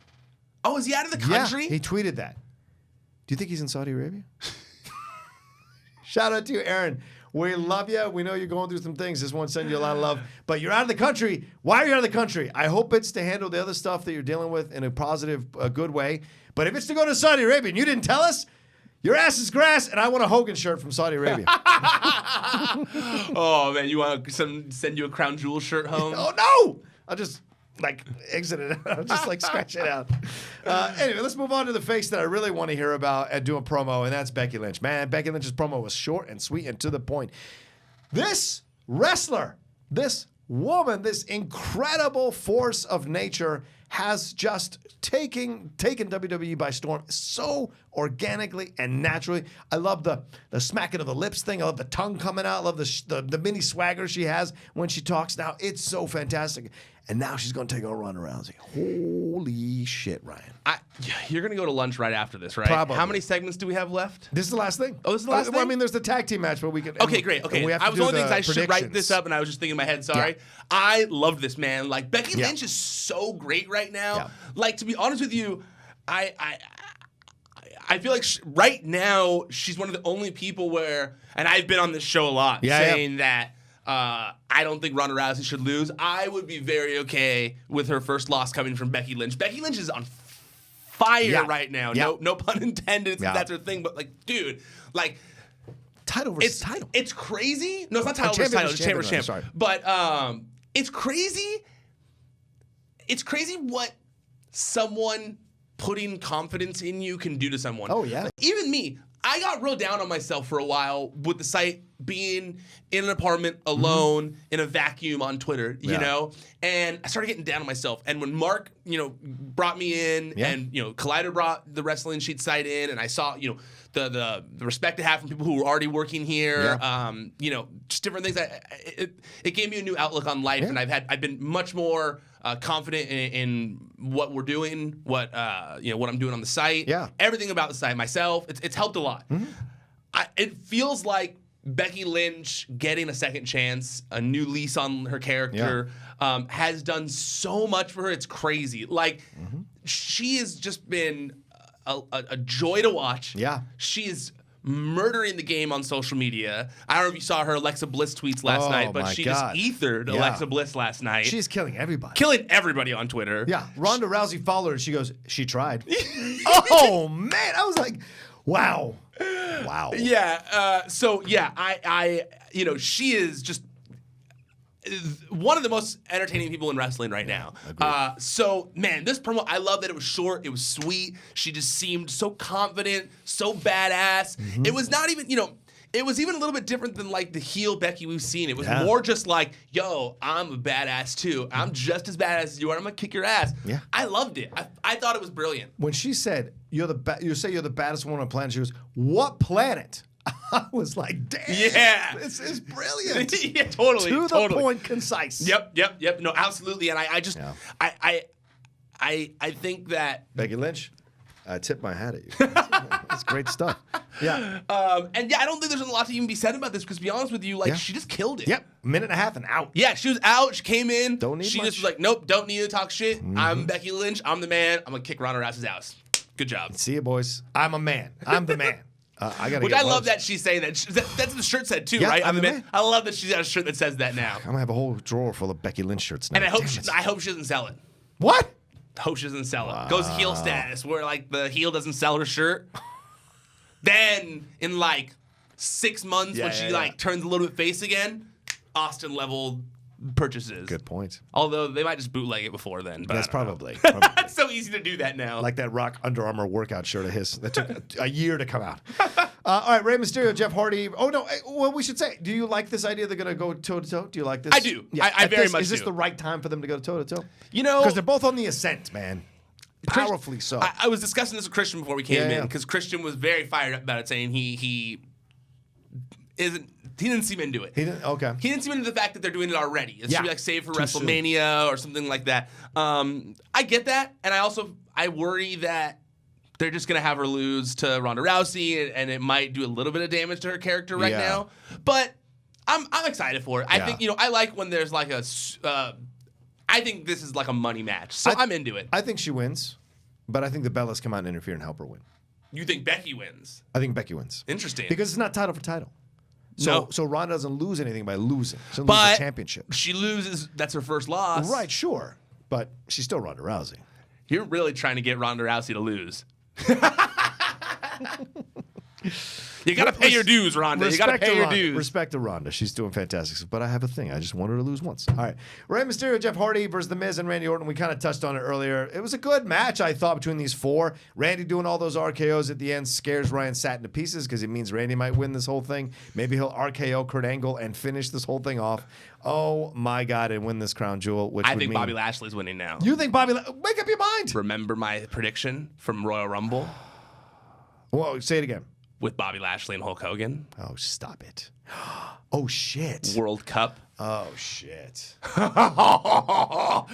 Oh, is he out of the country? Yeah, he tweeted that. Do you think he's in Saudi Arabia? Shout out to you, Aaron. We love you. We know you're going through some things. Just want to send you a lot of love. But you're out of the country. Why are you out of the country? I hope it's to handle the other stuff that you're dealing with in a positive, good way. But if it's to go to Saudi Arabia and you didn't tell us, your ass is grass, and I want a Hogan shirt from Saudi Arabia. Oh, man, you want to send you a Crown Jewel shirt home? Oh, no! I'll just, exit it. I'll just, scratch it out. Anyway, let's move on to the face that I really want to hear about and do a promo, and that's Becky Lynch. Man, Becky Lynch's promo was short and sweet and to the point. This wrestler, this woman, this incredible force of nature has just taken WWE by storm so organically and naturally. I love the smacking of the lips thing. I love the tongue coming out. I love the mini swagger she has when she talks now. It's so fantastic. And now she's going to take on Ronda Rousey. Holy shit, Ryan. You're going to go to lunch right after this, right? Probably. How many segments do we have left? This is the last thing. Oh, this is the last thing? Well, I mean, there's the tag team match, but we can... Okay, great. Okay, I was only thinking I should write this up, and I was just thinking in my head, sorry. Yeah. I love this, man. Becky Lynch is so great right now. Yeah. To be honest with you, I feel like right now, she's one of the only people where... And I've been on this show a lot, saying that I don't think Ronda Rousey should lose. I would be very okay with her first loss coming from Becky Lynch. Becky Lynch is on fire right now. No pun intended. That's her thing. But dude, title versus title. It's crazy. No, it's not title versus title. It's champion versus champ. But it's crazy. It's crazy what someone putting confidence in you can do to someone. Oh yeah. Even me. I got real down on myself for a while with the site being in an apartment alone in a vacuum on Twitter, you know? And I started getting down on myself. And when Mark, brought me in and, Collider brought the Wrestling Sheet site in and I saw, the respect to have from people who were already working here, just different things. It gave me a new outlook on life and I've been much more confident in what we're doing, what I'm doing on the site. Yeah. Everything about the site, myself, it's helped a lot. It feels like Becky Lynch getting a second chance, a new lease on her character, has done so much for her. It's crazy. She has just been a joy to watch. Yeah. She is murdering the game on social media. I don't know if you saw her Alexa Bliss tweets last night, but she just ethered Alexa Bliss last night. She's killing everybody. Killing everybody on Twitter. Yeah. Ronda Rousey followed her. She goes, she tried. Oh, man. I was like, wow. Wow. Yeah. She is just one of the most entertaining people in wrestling right now. Man, this promo, I love that it was short. It was sweet. She just seemed so confident, so badass. It was not even, it was even a little bit different than the heel Becky we've seen. It was more just yo, I'm a badass too. I'm just as badass as you are. I'm going to kick your ass. Yeah. I loved it. I thought it was brilliant. When she said, you say you're the baddest woman on the planet, she goes, what planet? I was like, damn. Yeah. This is brilliant. Yeah, totally. To the point, concise. Yep. No, absolutely. And I just, I think that. Becky Lynch, I tip my hat at you. It's great stuff. Yeah. I don't think there's a lot to even be said about this because to be honest with you, she just killed it. Yep. Minute and a half and out. Yeah, she was out. She came in. Don't need She much. just was like, nope, don't need to talk shit. I'm Becky Lynch. I'm the man. I'm going to kick Ronda Rousey's ass. Good job. See you, boys. I'm a man. I'm the man. I love that she's saying that. That's what the shirt said too, right? I'm the man. I love that she's got a shirt that says that now. I'm gonna have a whole drawer full of Becky Lynch shirts now. And I hope she doesn't sell it. What? Hope she doesn't sell it. Goes heel status, where the heel doesn't sell her shirt. Then in 6 months, when she turns a little bit face again, Austin level purchases. Good point. Although they might just bootleg it before then. But that's probably. It's so easy to do that now. Like that Rock Under Armour workout shirt of his that took a year to come out. All right, Rey Mysterio, Jeff Hardy. Oh no, well we should say, do you like this idea they're going to go toe to toe? Do you like this? I do. Yeah, I very much do. Is this the right time for them to go toe to toe? Because they're both on the ascent, man. Powerfully so. I was discussing this with Christian before we came in because Christian was very fired up about it, saying he isn't He didn't seem into it. He didn't. Okay. He didn't seem into the fact that they're doing it already. It should be like saved for Too WrestleMania or something like that. I get that, and I worry that they're just gonna have her lose to Ronda Rousey, and it might do a little bit of damage to her character right now. But I'm excited for it. I think I like when there's like a. I think this is like a money match, so I'm into it. I think she wins, but I think the Bellas come out and interfere and help her win. You think Becky wins? I think Becky wins. Interesting. Because it's not title for title. So Ronda doesn't lose anything by losing. She doesn't lose the championship. She loses. That's her first loss. Right, sure. But she's still Ronda Rousey. You're really trying to get Ronda Rousey to lose. You got to pay your dues, Ronda. You got to pay your dues. Respect to Ronda. She's doing fantastic. But I have a thing. I just want her to lose once. All right. Rey Mysterio, Jeff Hardy versus The Miz and Randy Orton. We kind of touched on it earlier. It was a good match, I thought, between these four. Randy doing all those RKOs at the end scares Ryan Satin to pieces because it means Randy might win this whole thing. Maybe he'll RKO Kurt Angle and finish this whole thing off. Oh, my God, and win this crown jewel, which I think Bobby Lashley's winning now. You think Bobby Make up your mind. Remember my prediction from Royal Rumble? Whoa, say it again. With Bobby Lashley and Hulk Hogan. Oh, stop it. Oh, shit. World Cup. Oh, shit. Now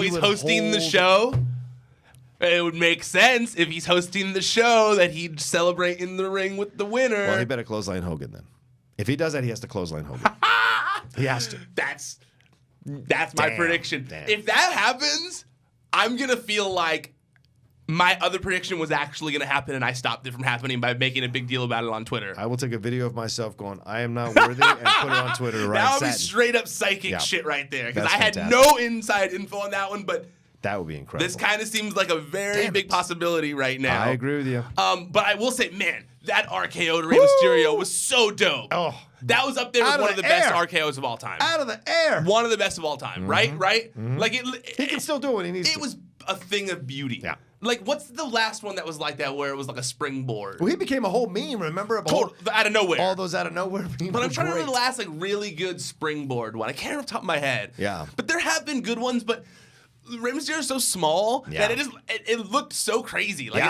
he's hosting the show. It would make sense if he's hosting the show that he'd celebrate in the ring with the winner. Well, he better clothesline Hogan then. If he does that, he has to clothesline Hogan. He has to. That's my prediction. Damn. If that happens, I'm going to feel like my other prediction was actually going to happen, and I stopped it from happening by making a big deal about it on Twitter. I will take a video of myself going, I am not worthy, and put it on Twitter to That would be Satin. straight up psychic shit right there, because I had fantastic. no inside info on that one, but that would be incredible. this kind of seems like a very big possibility right now. I agree with you. But I will say, man, that RKO to Rey Mysterio was so dope. Oh, that was up there with one of the best RKOs of all time. Out of the air. One of the best of all time, right? Like He can still do what he needs to. It was a thing of beauty. Yeah. Like, what's the last one that was like that where it was like a springboard? Well, he became a whole meme, remember? Out of nowhere. All those out of nowhere memes. But I'm trying to remember the last like really good springboard one. I can't remember off the top of my head. Yeah. But there have been good ones, but Rey Mysterio is so small that it looked so crazy. Like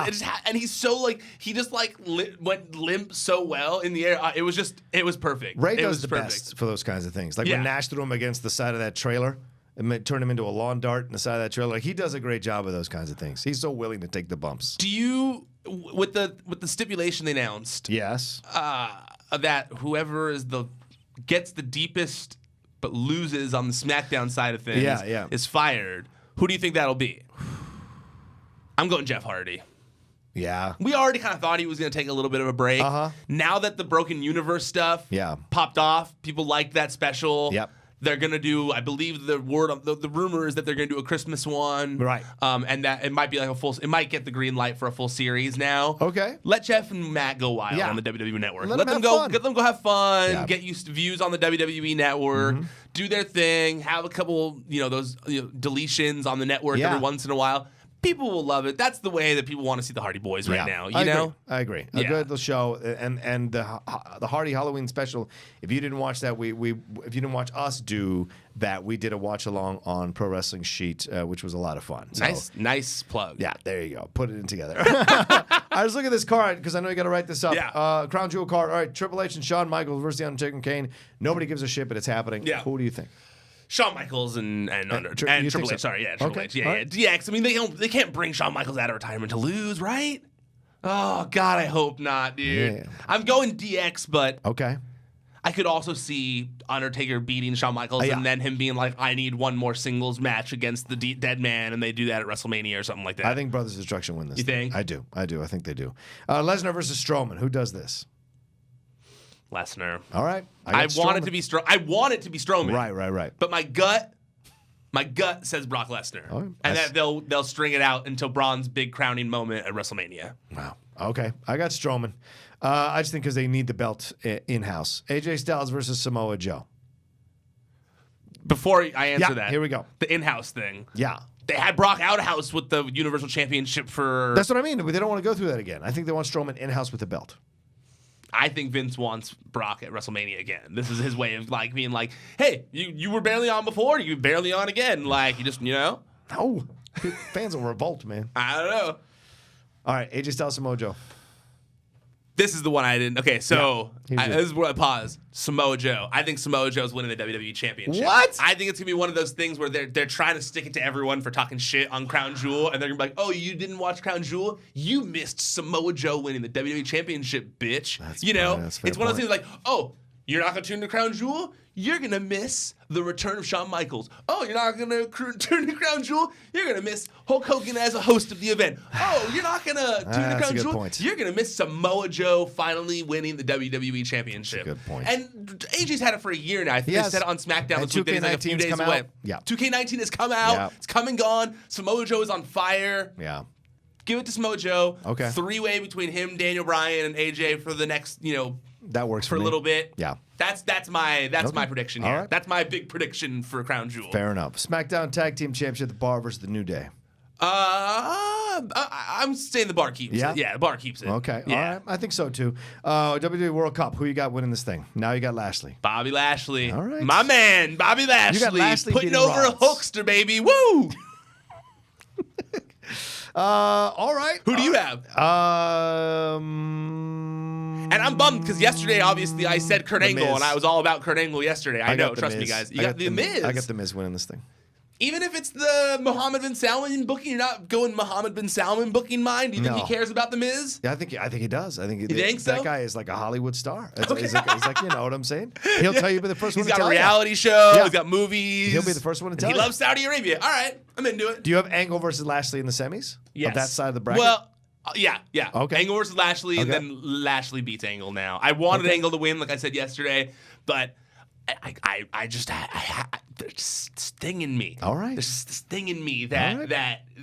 and he's so like he just like went limp so well in the air. It was perfect. Ray does the best for those kinds of things. Like when Nash threw him against the side of that trailer. It turned him into a lawn dart in the side of that trailer. Like, he does a great job of those kinds of things. He's so willing to take the bumps. Do you, with the stipulation they announced? Yes. That whoever gets the deepest but loses on the SmackDown side of things is fired. Who do you think that'll be? I'm going Jeff Hardy. Yeah. We already kind of thought he was going to take a little bit of a break. Now that the Broken Universe stuff popped off, people liked that special. Yep. They're gonna do, I believe the rumor is that they're gonna do a Christmas one, right? And that it might be like it might get the green light for a full series now. Okay. Let Jeff and Matt go wild on the WWE Network. Let them go. Let them go have fun. Get used to views on the WWE Network. Do their thing. Have a couple, those deletions on the network every once in a while. People will love it. That's the way that people want to see the Hardy Boys right now. I agree. A good show, and the Hardy Halloween special. If you didn't watch that, if you didn't watch us do that, we did a watch along on Pro Wrestling Sheet, which was a lot of fun. So, nice plug. Yeah, there you go. Put it in together. I was looking at this card because I know you got to write this up. Yeah. Crown Jewel card. All right, Triple H and Shawn Michaels versus the Undertaker and Kane. Nobody gives a shit, but it's happening. Yeah. Who do you think? Shawn Michaels and Triple H. Sorry, Triple H. Yeah. DX. I mean, they can't bring Shawn Michaels out of retirement to lose, right? Oh God, I hope not, dude. Yeah. I'm going DX, but I could also see Undertaker beating Shawn Michaels and then him being like, I need one more singles match against the dead man, and they do that at WrestleMania or something like that. I think Brothers Destruction win this. You think? I do. I think they do. Lesnar versus Strowman. Who does this? Lesnar. All right. I want it to be Strowman. Right. But my gut says Brock Lesnar. And that they'll string it out until Braun's big crowning moment at WrestleMania. Wow. Okay. I got Strowman. I just think because they need the belt in-house. AJ Styles versus Samoa Joe. Before I answer that. Here we go. The in-house thing. Yeah. They had Brock out-house with the Universal Championship for... That's what I mean. They don't want to go through that again. I think they want Strowman in-house with the belt. I think Vince wants Brock at WrestleMania again. This is his way of like being like, hey, you were barely on before, you're barely on again. Like, you just, No. Fans will revolt, man. I don't know. All right, AJ Styles, Samoa Joe. This is the one I didn't. Okay, so Yeah, this is where I pause. Samoa Joe. I think Samoa Joe's winning the WWE Championship. What? I think it's gonna be one of those things where they're trying to stick it to everyone for talking shit on Crown Jewel, and they're gonna be like, "Oh, you didn't watch Crown Jewel? You missed Samoa Joe winning the WWE Championship, bitch." That's you know, that's a fair it's one of those point. things like, "Oh, you're not gonna tune to Crown Jewel? You're gonna miss the return of Shawn Michaels. Oh, you're not gonna return to Crown Jewel? You're gonna miss Hulk Hogan as a host of the event. Oh, you're not gonna tune to That's a Crown good Jewel? point. You're gonna miss Samoa Joe finally winning the WWE Championship." That's a good point. And AJ's had it for a year now. I think He they has. said it on SmackDown And this week that he's like a few 2K19's days come away. out. Yeah. 2K19 has come out. Yeah. It's come and gone. Samoa Joe is on fire. Yeah. Give it to Samoa Joe. Okay. Three-way between him, Daniel Bryan, and AJ for the next, That works for a me. little bit. Yeah. That's my Okay. prediction All here. right. That's my big prediction for Crown Jewel. Fair enough. SmackDown Tag Team Championship, The Bar versus The New Day. I'm saying the bar keeps Yeah? it. Yeah, the bar keeps it. Okay. Yeah. All right. I think so too. WWE World Cup. Who you got winning this thing? Now you got Lashley. Bobby Lashley. All right. My man, Bobby Lashley. got Lashley putting beating over Rollins. a Hulkster, baby. Woo! All right. Who do you have? And I'm bummed because yesterday, obviously, I said Kurt Angle, Miz. and I was all about Kurt Angle yesterday. I know, got The trust me, Miz. guys. You I got the Miz. I got The Miz winning this thing. Even if it's the Mohammed bin Salman booking, you're not going Mohammed bin Salman booking mind. Do you think No. he cares about the Miz? Yeah, I think he does. I think You think so? that guy is like a Hollywood star. He's like, you know what I'm saying? He'll tell you, be the first He's one to got tell you. reality shows. Yeah. He's got movies. He'll be the first one to And tell he you. loves Saudi Arabia. All right, I'm into it. Do you have Angle versus Lashley in the semis? Yes. Of that side of the bracket? Well, yeah. Okay. Angle versus Lashley, and Okay. then Lashley beats Angle now. I wanted Okay. Angle to win, like I said yesterday, but I just there's this thing in me. All right. There's this thing in me All right.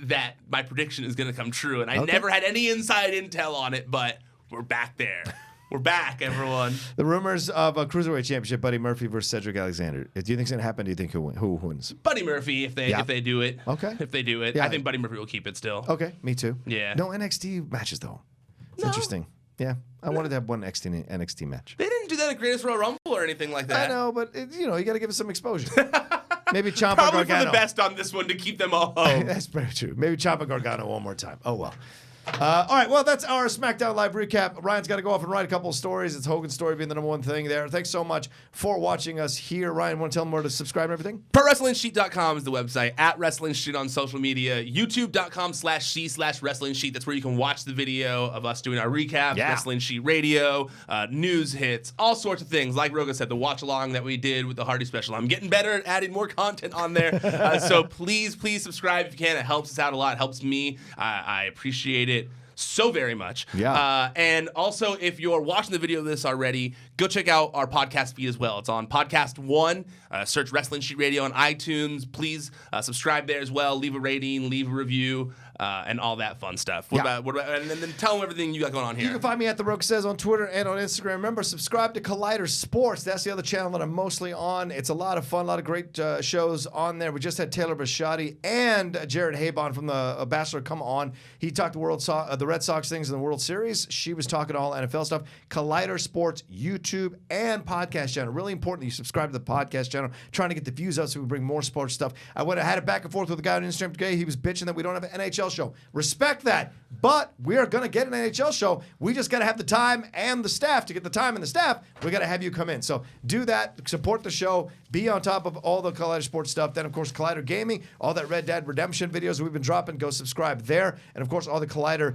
that my prediction is going to come true, and I Okay. never had any inside intel on it, but we're back there. We're back, everyone. The rumors of a Cruiserweight Championship, Buddy Murphy versus Cedric Alexander. Do you think it's going to happen? Do you think who wins? Buddy Murphy, if they do it. Okay. If they do it, Yeah. I think Buddy Murphy will keep it still. Okay, me too. Yeah. No NXT matches, though. It's No. interesting. Yeah, I wanted to have one NXT match. They didn't do that at Greatest Royal Rumble or anything like that. I know, but you got to give it some exposure. Maybe Ciampa Probably Gargano. for the best on this one to keep them all home. That's very true. Maybe Ciampa Gargano one more time. Oh, well. All right, well, that's our SmackDown Live recap. Ryan's got to go off and write a couple of stories. It's Hogan's story being the number one thing there. Thanks so much for watching us here. Ryan, want to tell them where to subscribe and everything? ProWrestlingSheet.com is the website. At Wrestling Sheet on social media. YouTube.com/she/Wrestling Sheet. That's where you can watch the video of us doing our recap. Yeah. Wrestling Sheet Radio, news hits, all sorts of things. Like Rocha said, the watch along that we did with the Hardy special. I'm getting better at adding more content on there. So please subscribe if you can. It helps us out a lot. It helps me. I appreciate it so very much. Yeah. And also, if you're watching the video of this already, go check out our podcast feed as well. It's on Podcast One. Search Wrestling Sheet Radio on iTunes. Please subscribe there as well. Leave a rating, leave a review, and all that fun stuff. What about and then tell them everything you got going on here. You can find me at The Rocha Says on Twitter and on Instagram. Remember, subscribe to Collider Sports. That's the other channel that I'm mostly on. It's a lot of fun, a lot of great shows on there. We just had Taylor Bisciotti and Jared Habon from the Bachelor come on. He talked the Red Sox things in the World Series. She was talking all NFL stuff. Collider Sports, YouTube, and podcast channel. Really important that you subscribe to the podcast channel. Trying to get the views up so we bring more sports stuff. I had it back and forth with the guy on Instagram today. He was bitching that we don't have an NHL show. Respect that. But we are going to get an NHL show. We just got to have the time and the staff. To get the time and the staff, we got to have you come in. So do that. Support the show. Be on top of all the Collider Sports stuff. Then, of course, Collider Gaming, all that Red Dead Redemption videos we've been dropping. Go subscribe there. And, of course, all the Collider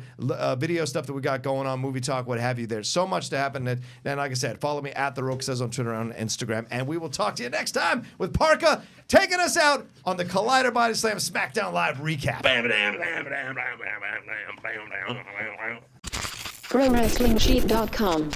video stuff that we got going on, movie talk, what have you. There's so much to happen. And like I said, follow me at The Rocha Says on Twitter and on Instagram. And we will talk to you next time with Parka taking us out on the Collider Body Slam SmackDown Live recap. ProWrestlingSheet.com